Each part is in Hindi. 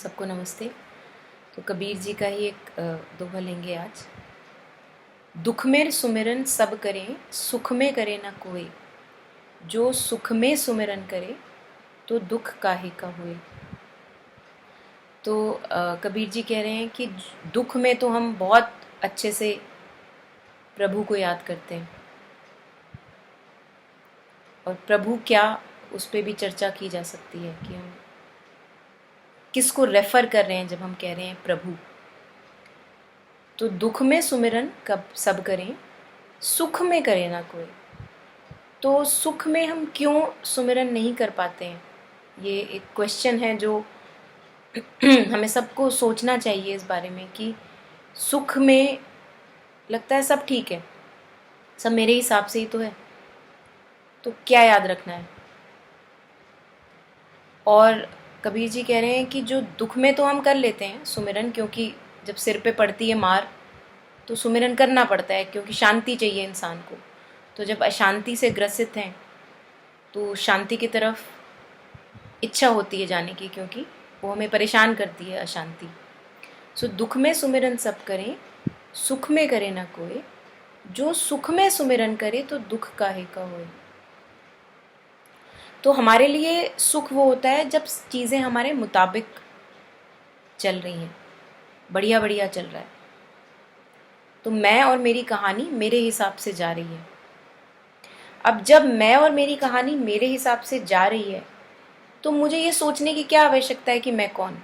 सबको नमस्ते। तो कबीर जी का ही एक दोहा लेंगे आज। दुख में सुमिरन सब करें, सुख में करे ना कोई। जो सुख में सुमिरन करे तो दुख काहे का होए। तो कबीर जी कह रहे हैं कि दुख में तो हम बहुत अच्छे से प्रभु को याद करते हैं, और प्रभु क्या, उस पर भी चर्चा की जा सकती है कि हम किसको रेफर कर रहे हैं जब हम कह रहे हैं प्रभु। तो दुख में सुमिरन कब सब करें, सुख में करे ना कोई। तो सुख में हम क्यों सुमिरन नहीं कर पाते हैं, ये एक क्वेश्चन है जो हमें सबको सोचना चाहिए इस बारे में कि सुख में लगता है सब ठीक है, सब मेरे हिसाब से ही तो है, तो क्या याद रखना है। और कबीर जी कह रहे हैं कि जो दुख में तो हम कर लेते हैं सुमिरन, क्योंकि जब सिर पे पड़ती है मार तो सुमिरन करना पड़ता है, क्योंकि शांति चाहिए इंसान को। तो जब अशांति से ग्रसित हैं तो शांति की तरफ इच्छा होती है जाने की, क्योंकि वो हमें परेशान करती है अशांति। सो दुख में सुमिरन सब करें, सुख में करे ना कोई। जो सुख में सुमिरन करे तो दुख काहे का होए। तो हमारे लिए सुख वो होता है जब चीज़ें हमारे मुताबिक चल रही हैं, बढ़िया बढ़िया चल रहा है। तो मैं और मेरी कहानी मेरे हिसाब से जा रही है। अब जब मैं और मेरी कहानी मेरे हिसाब से जा रही है तो मुझे ये सोचने की क्या आवश्यकता है कि मैं कौन।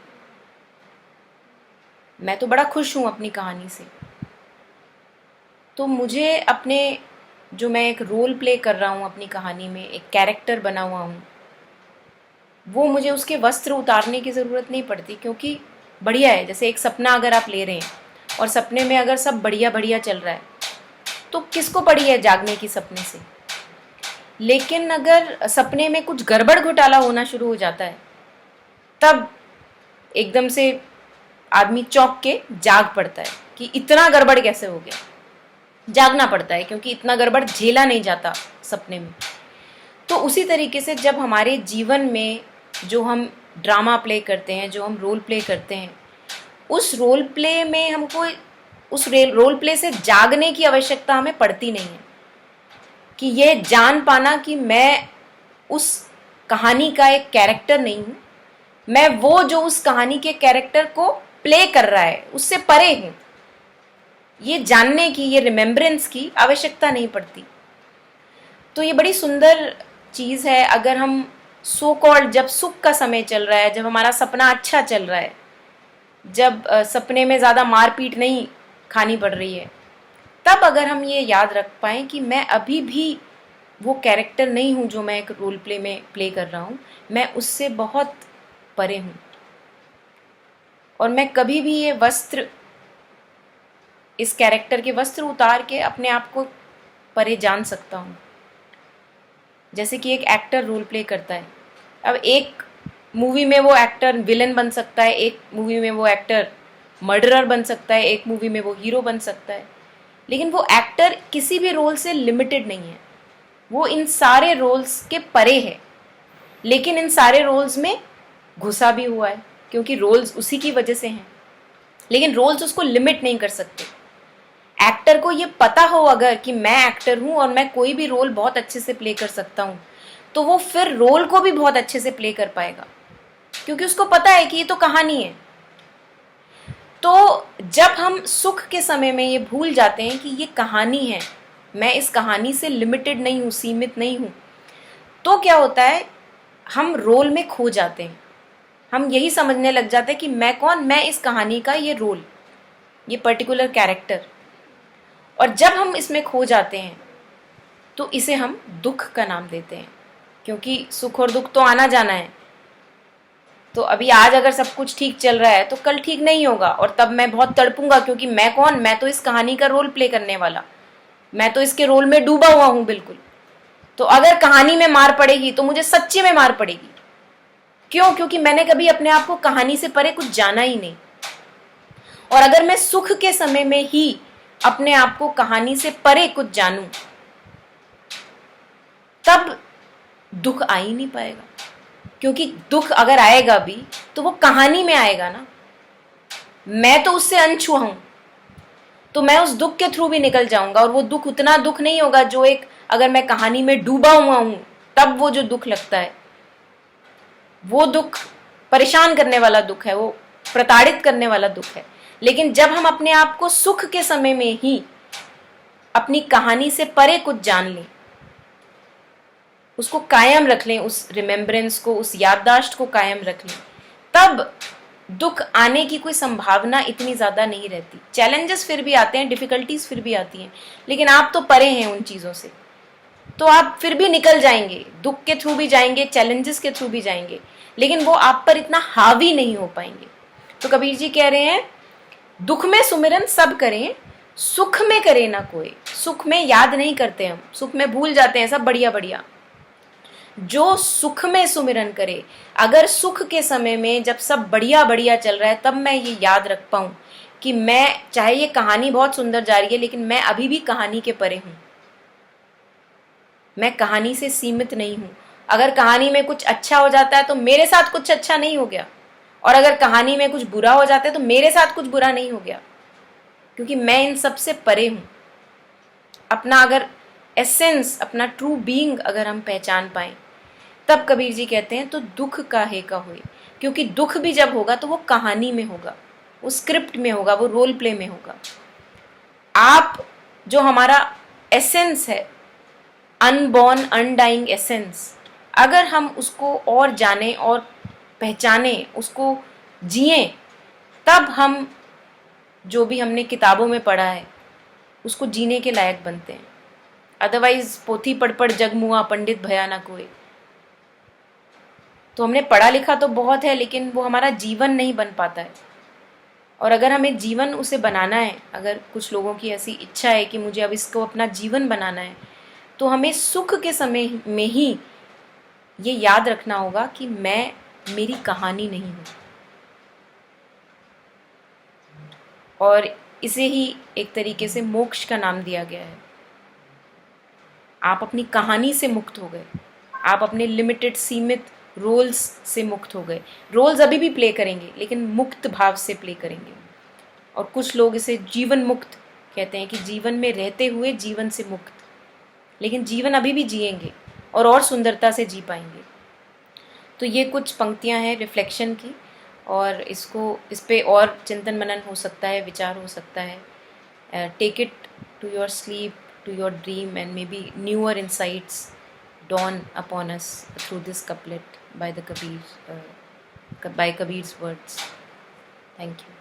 मैं तो बड़ा खुश हूँ अपनी कहानी से। तो मुझे अपने, जो मैं एक रोल प्ले कर रहा हूँ अपनी कहानी में, एक कैरेक्टर बना हुआ हूँ, वो मुझे उसके वस्त्र उतारने की ज़रूरत नहीं पड़ती, क्योंकि बढ़िया है। जैसे एक सपना अगर आप ले रहे हैं और सपने में अगर सब बढ़िया बढ़िया चल रहा है तो किसको पड़ी है जागने की सपने से। लेकिन अगर सपने में कुछ गड़बड़ घोटाला होना शुरू हो जाता है तब एकदम से आदमी चौंक के जाग पड़ता है कि इतना गड़बड़ कैसे हो गया। जागना पड़ता है क्योंकि इतना गड़बड़ झेला नहीं जाता सपने में। तो उसी तरीके से जब हमारे जीवन में जो हम ड्रामा प्ले करते हैं, जो हम रोल प्ले करते हैं, उस रोल प्ले में हमको उस रोल प्ले से जागने की आवश्यकता हमें पड़ती नहीं है। कि ये जान पाना कि मैं उस कहानी का एक कैरेक्टर नहीं हूँ, मैं वो जो उस कहानी के कैरेक्टर को प्ले कर रहा है उससे परे हूँ, ये जानने की, ये रिमेम्बरेंस की आवश्यकता नहीं पड़ती। तो ये बड़ी सुंदर चीज़ है। अगर हम सो कॉल्ड, जब सुख का समय चल रहा है, जब हमारा सपना अच्छा चल रहा है, जब सपने में ज़्यादा मारपीट नहीं खानी पड़ रही है, तब अगर हम ये याद रख पाएँ कि मैं अभी भी वो कैरेक्टर नहीं हूँ जो मैं एक रोल प्ले में प्ले कर रहा हूँ, मैं उससे बहुत परे हूँ। और मैं कभी भी ये वस्त्र, इस कैरेक्टर के वस्त्र उतार के अपने आप को परे जान सकता हूँ। जैसे कि एक एक्टर रोल प्ले करता है। अब एक मूवी में वो एक्टर विलन बन सकता है, एक मूवी में वो एक्टर मर्डरर बन सकता है, एक मूवी में वो हीरो बन सकता है। लेकिन वो एक्टर किसी भी रोल से लिमिटेड नहीं है, वो इन सारे रोल्स के परे है। लेकिन इन सारे रोल्स में घुसा भी हुआ है, क्योंकि रोल्स उसी की वजह से हैं। लेकिन रोल्स उसको लिमिट नहीं कर सकते। एक्टर को ये पता हो अगर कि मैं एक्टर हूँ और मैं कोई भी रोल बहुत अच्छे से प्ले कर सकता हूँ, तो वो फिर रोल को भी बहुत अच्छे से प्ले कर पाएगा, क्योंकि उसको पता है कि ये तो कहानी है। तो जब हम सुख के समय में ये भूल जाते हैं कि ये कहानी है, मैं इस कहानी से लिमिटेड नहीं हूँ, सीमित नहीं हूँ, तो क्या होता है, हम रोल में खो जाते हैं। हम यही समझने लग जाते हैं कि मैं कौन, मैं इस कहानी का ये रोल, ये पर्टिकुलर कैरेक्टर। और जब हम इसमें खो जाते हैं तो इसे हम दुख का नाम देते हैं, क्योंकि सुख और दुख तो आना जाना है। तो अभी आज अगर सब कुछ ठीक चल रहा है तो कल ठीक नहीं होगा, और तब मैं बहुत तड़पूंगा, क्योंकि मैं कौन, मैं तो इस कहानी का रोल प्ले करने वाला, मैं तो इसके रोल में डूबा हुआ हूँ बिल्कुल। तो अगर कहानी में मार पड़ेगी तो मुझे सच्ची में मार पड़ेगी। क्यों? क्योंकि मैंने कभी अपने आप को कहानी से परे कुछ जाना ही नहीं। और अगर मैं सुख के समय में ही अपने आप को कहानी से परे कुछ जानूं, तब दुख आ ही नहीं पाएगा। क्योंकि दुख अगर आएगा भी तो वो कहानी में आएगा ना, मैं तो उससे अनछुआ हूं, तो मैं उस दुख के थ्रू भी निकल जाऊंगा, और वो दुख उतना दुख नहीं होगा जो एक, अगर मैं कहानी में डूबा हुआ हूं तब वो जो दुख लगता है, वो दुख परेशान करने वाला दुख है, वो प्रताड़ित करने वाला दुख है। लेकिन जब हम अपने आप को सुख के समय में ही अपनी कहानी से परे कुछ जान लें, उसको कायम रख लें, उस रिमेम्बरेंस को, उस याददाश्त को कायम रख लें, तब दुख आने की कोई संभावना इतनी ज्यादा नहीं रहती। चैलेंजेस फिर भी आते हैं, डिफिकल्टीज फिर भी आती हैं, लेकिन आप तो परे हैं उन चीजों से, तो आप फिर भी निकल जाएंगे, दुख के थ्रू भी जाएंगे, चैलेंजेस के थ्रू भी जाएंगे, लेकिन वो आप पर इतना हावी नहीं हो पाएंगे। तो कबीर जी कह रहे हैं, दुख में सुमिरन सब करें, सुख में करे ना कोई। सुख में याद नहीं करते हम, सुख में भूल जाते हैं सब बढ़िया बढ़िया। जो सुख में सुमिरन करे, अगर सुख के समय में जब सब बढ़िया बढ़िया चल रहा है तब मैं ये याद रख पाऊं कि मैं, चाहे ये कहानी बहुत सुंदर जा रही है, लेकिन मैं अभी भी कहानी के परे हूं, मैं कहानी से सीमित नहीं हूं। अगर कहानी में कुछ अच्छा हो जाता है तो मेरे साथ कुछ अच्छा नहीं हो गया, और अगर कहानी में कुछ बुरा हो जाता है तो मेरे साथ कुछ बुरा नहीं हो गया, क्योंकि मैं इन सब से परे हूं। अपना अगर एसेंस, अपना ट्रू बीइंग अगर हम पहचान पाएं, तब कबीर जी कहते हैं तो दुख काहे का होए। क्योंकि दुख भी जब होगा तो वो कहानी में होगा, वो स्क्रिप्ट में होगा, वो रोल प्ले में होगा। आप जो हमारा एसेंस है, अनबॉर्न अनडाइंग एसेंस, अगर हम उसको और जाने और पहचाने, उसको जिए, तब हम जो भी हमने किताबों में पढ़ा है उसको जीने के लायक बनते हैं। अदरवाइज पोथी पढ़ पढ़ जग मुआ, पंडित भया ना कोई। तो हमने पढ़ा लिखा तो बहुत है, लेकिन वो हमारा जीवन नहीं बन पाता है। और अगर हमें जीवन उसे बनाना है, अगर कुछ लोगों की ऐसी इच्छा है कि मुझे अब इसको अपना जीवन बनाना है, तो हमें सुख के समय में ही ये याद रखना होगा कि मैं, मेरी कहानी नहीं हूं। और इसे ही एक तरीके से मोक्ष का नाम दिया गया है। आप अपनी कहानी से मुक्त हो गए, आप अपने लिमिटेड, सीमित रोल्स से मुक्त हो गए। रोल्स अभी भी प्ले करेंगे, लेकिन मुक्त भाव से प्ले करेंगे। और कुछ लोग इसे जीवन मुक्त कहते हैं, कि जीवन में रहते हुए जीवन से मुक्त, लेकिन जीवन अभी भी जिएंगे और सुंदरता से जी पाएंगे। तो ये कुछ पंक्तियां हैं रिफ्लेक्शन की, और इस पे और चिंतन मनन हो सकता है, विचार हो सकता है। Take it to your sleep, to your dream, and maybe newer insights dawn upon us through this couplet by Kabir's words. Thank you.